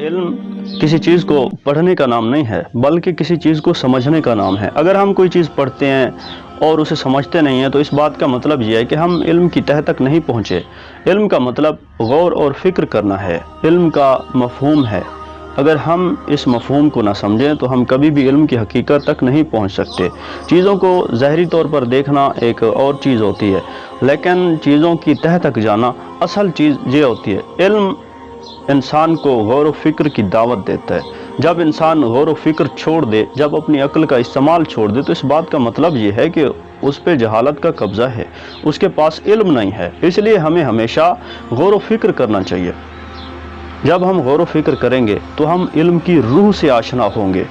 علم کسی چیز کو پڑھنے کا نام نہیں ہے بلکہ کسی چیز کو سمجھنے کا نام ہے۔ اگر ہم کوئی چیز پڑھتے ہیں اور اسے سمجھتے نہیں ہیں تو اس بات کا مطلب یہ ہے کہ ہم علم کی تہہ تک نہیں پہنچے۔ علم کا مطلب غور اور فکر کرنا ہے، علم کا مفہوم ہے۔ اگر ہم اس مفہوم کو نہ سمجھیں تو ہم کبھی بھی علم کی حقیقت تک نہیں پہنچ سکتے۔ چیزوں کو ظاہری طور پر دیکھنا ایک اور چیز ہوتی ہے، لیکن چیزوں کی تہہ تک جانا اصل چیز یہ ہوتی ہے۔ علم انسان کو غور و فکر کی دعوت دیتا ہے۔ جب انسان غور و فکر چھوڑ دے، جب اپنی عقل کا استعمال چھوڑ دے تو اس بات کا مطلب یہ ہے کہ اس پہ جہالت کا قبضہ ہے، اس کے پاس علم نہیں ہے۔ اس لیے ہمیں ہمیشہ غور و فکر کرنا چاہیے۔ جب ہم غور و فکر کریں گے تو ہم علم کی روح سے آشنا ہوں گے۔